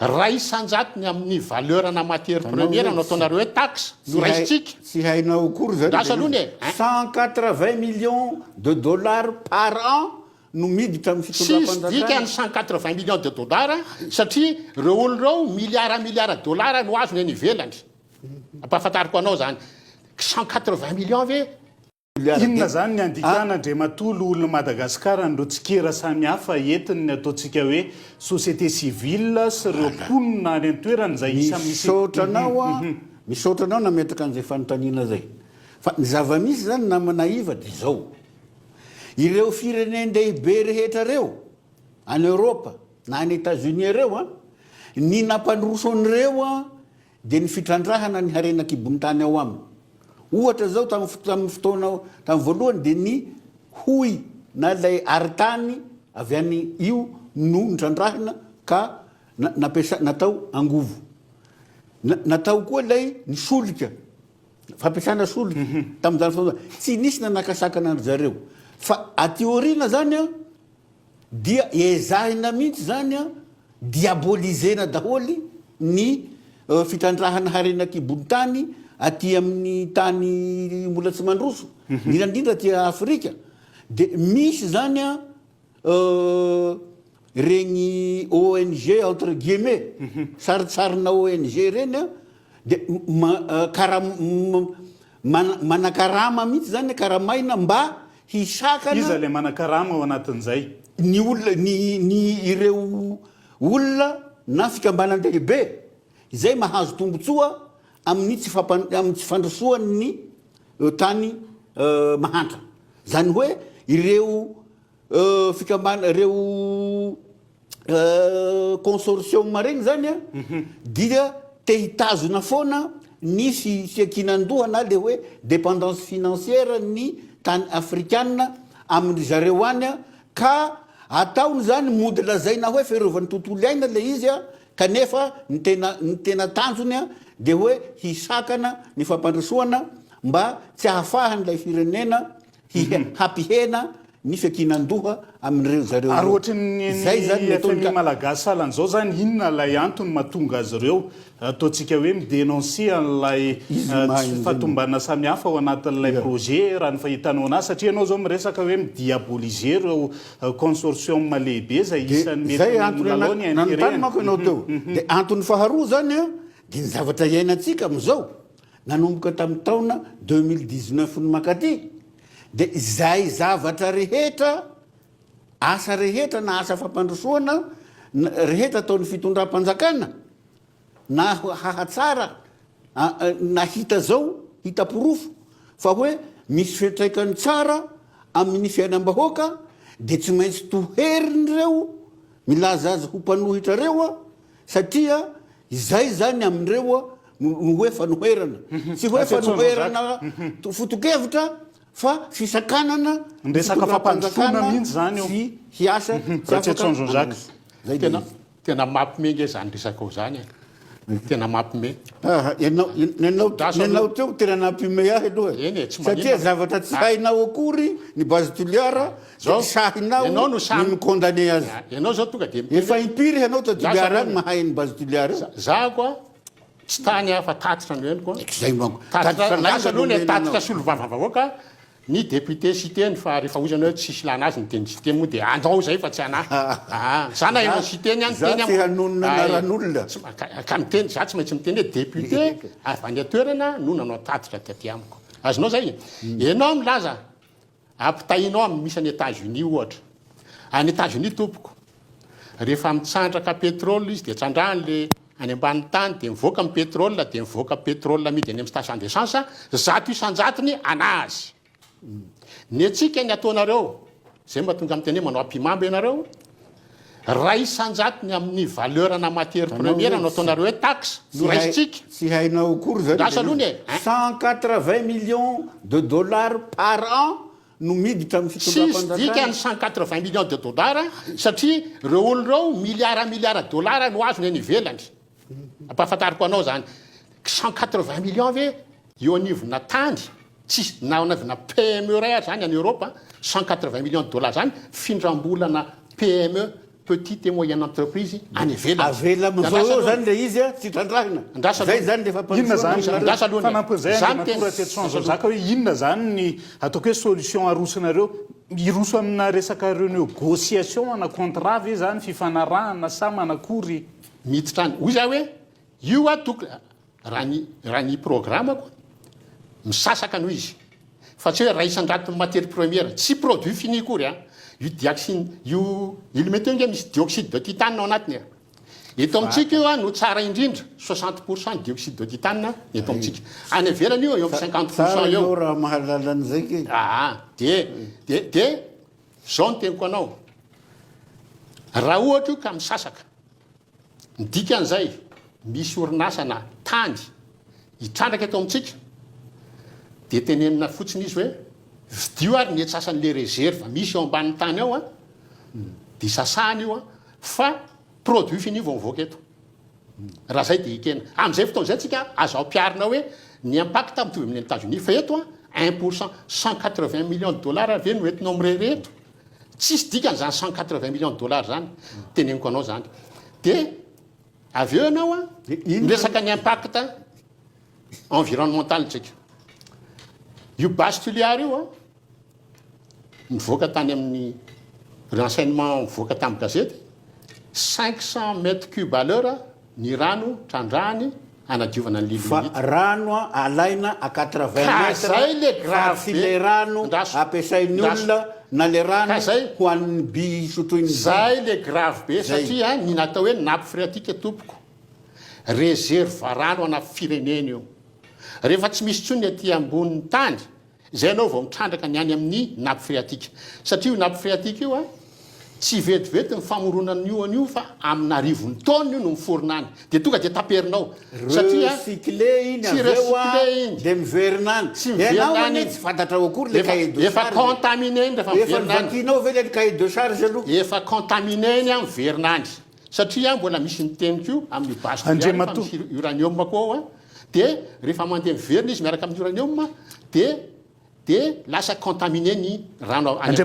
raha isanjatony amin'ny valerana matière première no ataonareo hoe taxe no raisitsika sy hainao akory zany lasa alohany e 180 millions de dollars par an no miditra amin'ny fitondram-panjakana ny 180 millions de dollars satria reo olonireo milliard dollars no azony any ivelany ampahafantariko anao zany 180 millions ve inona zany ny andikana andriamatolo olona Madagasikara nireo tsikera samihafa entiny ny ataontsika hoe société civile sy reo mponina any an-toerana zay misaotranao nametaka an'izay fanontaniana zay fa ny zava-misy zany na manaiva de zao ireo firenendehibe rehetra reo any Europa na any États-Unis reo ny nampandroson'ireo de ny fitrandrahana ny harenak'ibony tany ao aminy ohatra zao tamin'ny fotoana tamin'ny voalohany de ny hoy na lay aritany avy any io no nitrandrahana ka natao angovo natao koa lay ny solika fampiasana solika tamin'izany fotoana tsy nisy nanakasakana ny zareo fa ateorina zany dia ezahina mihitsy zany diabolisena daholy ny fitrandrahana harenak'ibony tany aty amin'ny tany mbola tsy mandroso indrindra ty Afrika de misy zany regny ONG entre guillemets saritsarina ONG reny de manakarama mihitsy zany karamaina mba hisakana iza le manakarama ao anatin'izay ny olona ny ireo olona na fikambanandehibe izay mahazo tombotsoa amin'ny tsy fandrosoan'ny tany mahantra zany hoe ireo fikambana ireo consortium regny zany dia te hitazona foana ny fiakinan-doha na le hoe dépendance financière ny tany afrikana amin'ny zareo any ka ataony zany mody lazaina hoe fiarovany tontolo iaina le izy kanefa ny tena tanjony de hoe hisakana ny fampandrosoana mba tsy hahafahan'ilay firenena hampihena ny fiakinan-doha amin'ireo zareo ary ohatran'ny FMI malagasy salan'izao zany inona lay antony mahatonga azy ireo ataontsika hoe midénoncer an'ilay fatombana samihafa ao anatin'ilay projet raha ny fahitanao anazy satria anao zao miresaka hoe midiaboliser reo consortium lehibe zay isan'ny metynaloany nanontany mako ianao teo de antony faharoa zany de ny zavatra iainantsika am'izao nanomboka tamin'ny taona 2019 ny makaty de zay zavatra rehetra asa rehetra na asa fampandrosoana rehetra ataon'ny fitondram-panjakana na hahatsara na hita zao hita porofo fa hoe misy fiantraikany tsara amin'ny fiainam-bahoaka de tsy maintsy toheriny reo milaza azy ho mpanohitra reo satria izay zany amin'ireo hoe fanoherana tsy hoe fanoherana fotokevitra fa fisakanana resaka fampandosoana mihitsy zany io hiasa Jean Jacques tena mampimenge zany resakao zany tena mampime nenao teo tena nampime ahy aloha satria zavatra tsy hainao akory ny base tuliara sahinao no mikondane azy ianao zao tonga de efa impiry ianao ta tuliara any mahay ny base tuliara za koa tsy tany afa tatitra no eniko zay manko lasa aloha ny tatitra solovavavahoaka ny député cité ny fa rehefa ozana hoe tsisy lana azy ny teny cité moa de andao zay fa tsy anahy zana eno cité ny any teny hanonona ka miteny za tsy maintsy miteny hoe député avy any atoerana no nanao tatitra taty amiko azonao zay ianao milaza ampitahinao amin'ny misy any États-Unis ohatra any États-Unis tompoko rehefa mitsandraka pétrole izy de tsandrahany le any ambany tany de mivoaka amin'ny pétrole de mivoaka pétrole amidy any amin'ny station d'essence zato isanjatony anazy ny atsika ny ataonareo zay mahatonga amin'ny teny manao ampimamby ianareo raha isanjatony amin'ny valerana matière première no ataonareo hoe taxe no raisitsika sy hainao akory zany lasa alohany 180 millions de dollars par an no miditra amin'ny fitondram-panjakana sy dika ny 180 millions de dollars satria reo olonireo milliard dollars no azony any ivelany ampahafantariko anao zany 180 millions ve eo anivona tany tsisy na anavina PME ray zany any Europa 180 millions de dollars zany findrambolana PME petite et moyenne entreprise any avela mivao zany le izy a tsy trandrahina zay zany le inona zany fanampyzay Zany matora tetsoan zao zaka hoe inona zany ny ataoko hoe solution arosinareo iroso amina resaka renégociation ana contrat ve zany fifanarahana sa manakory miditra any hoy za hoe io a tokony raha ny programmako misasaka noho izy fa tsy hoe raha isan-dratiny matière première tsy produit fini kory a io dioxine io ilmety nge misy dioxyde de titane ao anatiny eto amitsika io a no tsara indrindra 60% dioxyde de titane eto amitsika any avelany io eo amin'ny 50% eo raha mahalalan'izay ke de zao no teniko anao raha ohatra io ka misasaka midika an'izay misy orinasa na tany hitrandraka eto amitsika de tenenina fotsiny izy hoe vidio ary ny etsasan'le réserve misy eo ambanin'ny tany ao a de sasahany io a fa produit fini vao mivoaka eto raha zay de ikena am'izay fotoana zay tsika azo ampiarina hoe ny impact mitovy amin'ny États-Unis fa eto a 1% 180 millions de dollars ave no entinao mirere eto tsisy dikany zany 180 millions de dollars zany teneniko anao zany de avy eo anao a resaka ny impact environnemental tsika io base tuliard io a mivoaka tany amin'ny renseignement mivoaka tamin'ny gazety 500 mètres cubes à l'heure ny rano trandrahany anadiovana ny fa lilomity rano a alaina a 80 zay le grave sy le rano ampiasain'ny olona na le rano ho an'ny bi sotroiny zay le grave be satria ny natao hoe nappe phréatique tompoko réserve rano ana firenena io rehefa tsy misy tsony aty ambonin'ny tany zay anao vao mitrandraka ny any amin'ny nappe phréatique satria io nappe phréatique io a tsy vetivety ny famoronan'io an'io fa amina rivony taona io no miforona any de tonga de taperinao satria recyclé iny aveo a de miverina any ianao ane tsy fantatra akory le cahier de efa contaminé iny rehefa miverina any vakinao ve le cahier de charge aloha efa contaminé iny a miverina any satria mbola misy ny teniko io amin'ny base misy uranium koa ao a de rehefa mandeha miverina izy miaraka amin'ny uranium de lasa contaminé ny rano any